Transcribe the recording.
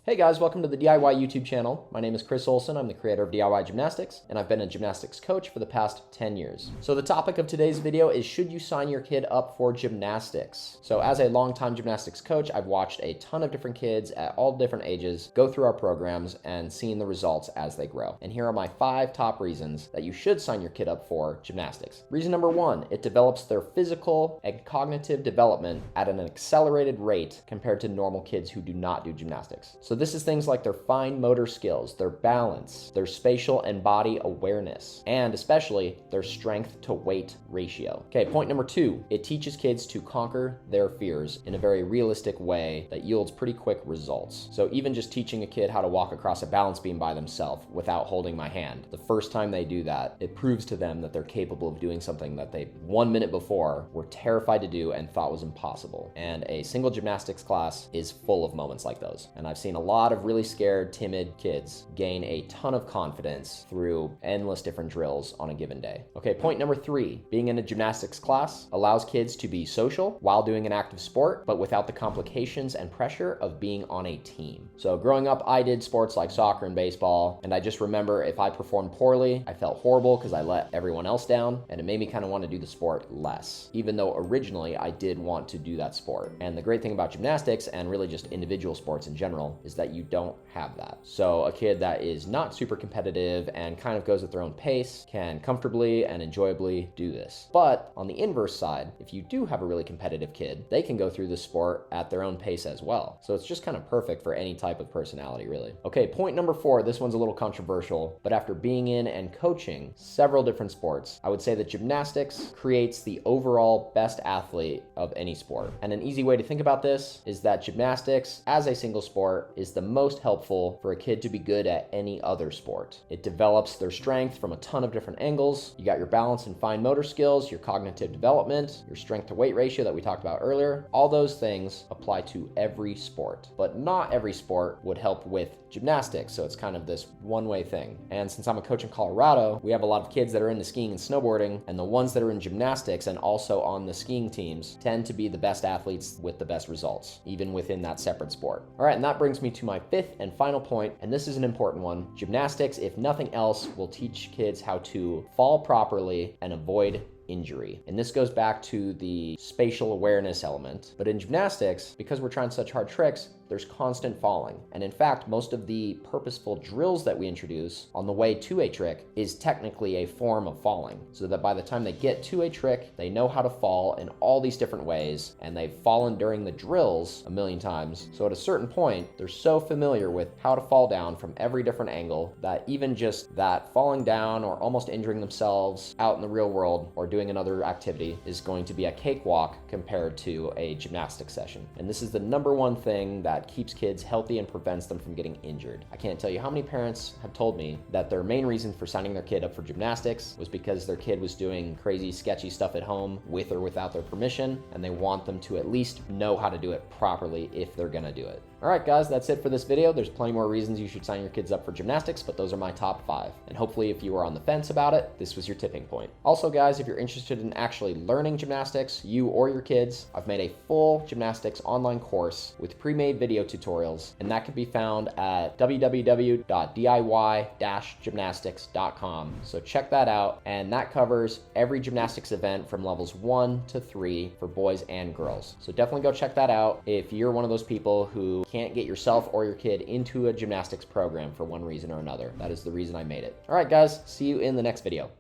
Hey guys, welcome to the DIY YouTube channel. My name is Chris Olson. I'm the creator of DIY Gymnastics, and I've been a gymnastics coach for the past 10 years. So the topic of today's video is, should you sign your kid up for gymnastics? So as a longtime gymnastics coach, I've watched a ton of different kids at all different ages go through our programs and seen the results as they grow. And here are my 5 top reasons that you should sign your kid up for gymnastics. Reason number 1, it develops their physical and cognitive development at an accelerated rate compared to normal kids who do not do gymnastics. So this is things like their fine motor skills, their balance, their spatial and body awareness, and especially their strength to weight ratio. Okay, point number 2, it teaches kids to conquer their fears in a very realistic way that yields pretty quick results. So even just teaching a kid how to walk across a balance beam by themselves without holding my hand, the first time they do that, it proves to them that they're capable of doing something that they 1 minute before were terrified to do and thought was impossible. And a single gymnastics class is full of moments like those. And I've seen a lot of really scared, timid kids gain a ton of confidence through endless different drills on a given day. Okay, point number 3, being in a gymnastics class allows kids to be social while doing an active sport, but without the complications and pressure of being on a team. So growing up, I did sports like soccer and baseball, and I just remember if I performed poorly, I felt horrible because I let everyone else down, and it made me kind of want to do the sport less, even though originally I did want to do that sport. And the great thing about gymnastics, and really just individual sports in general, is that you don't have that. So a kid that is not super competitive and kind of goes at their own pace can comfortably and enjoyably do this. But on the inverse side, if you do have a really competitive kid, they can go through the sport at their own pace as well. So it's just kind of perfect for any type of personality, really. Okay, point number 4, this one's a little controversial, but after being in and coaching several different sports, I would say that gymnastics creates the overall best athlete of any sport. And an easy way to think about this is that gymnastics as a single sport is the most helpful for a kid to be good at any other sport. It develops their strength from a ton of different angles. You got your balance and fine motor skills, your cognitive development, your strength to weight ratio that we talked about earlier. All those things apply to every sport, but not every sport would help with gymnastics. So it's kind of this one-way thing. And since I'm a coach in Colorado, we have a lot of kids that are into skiing and snowboarding, and the ones that are in gymnastics and also on the skiing teams tend to be the best athletes with the best results, even within that separate sport. All right, and that brings me to my 5th and final point, and this is an important one. Gymnastics, if nothing else, will teach kids how to fall properly and avoid injury. And this goes back to the spatial awareness element. But in gymnastics, because we're trying such hard tricks, there's constant falling. And in fact, most of the purposeful drills that we introduce on the way to a trick is technically a form of falling. So that by the time they get to a trick, they know how to fall in all these different ways, and they've fallen during the drills a million times. So at a certain point, they're so familiar with how to fall down from every different angle that even just that falling down or almost injuring themselves out in the real world or doing another activity is going to be a cakewalk compared to a gymnastics session. And this is the number one thing that keeps kids healthy and prevents them from getting injured. I can't tell you how many parents have told me that their main reason for signing their kid up for gymnastics was because their kid was doing crazy, sketchy stuff at home with or without their permission, and they want them to at least know how to do it properly if they're gonna do it. All right, guys, that's it for this video. There's plenty more reasons you should sign your kids up for gymnastics, but those are my top 5. And hopefully, if you were on the fence about it, this was your tipping point. Also, guys, if you're interested in actually learning gymnastics, you or your kids, I've made a full gymnastics online course with pre-made video tutorials, and that can be found at www.diy-gymnastics.com. So check that out, and that covers every gymnastics event from levels 1 to 3 for boys and girls. So definitely go check that out if you're one of those people who can't get yourself or your kid into a gymnastics program for one reason or another. That is the reason I made it. All right, guys, see you in the next video.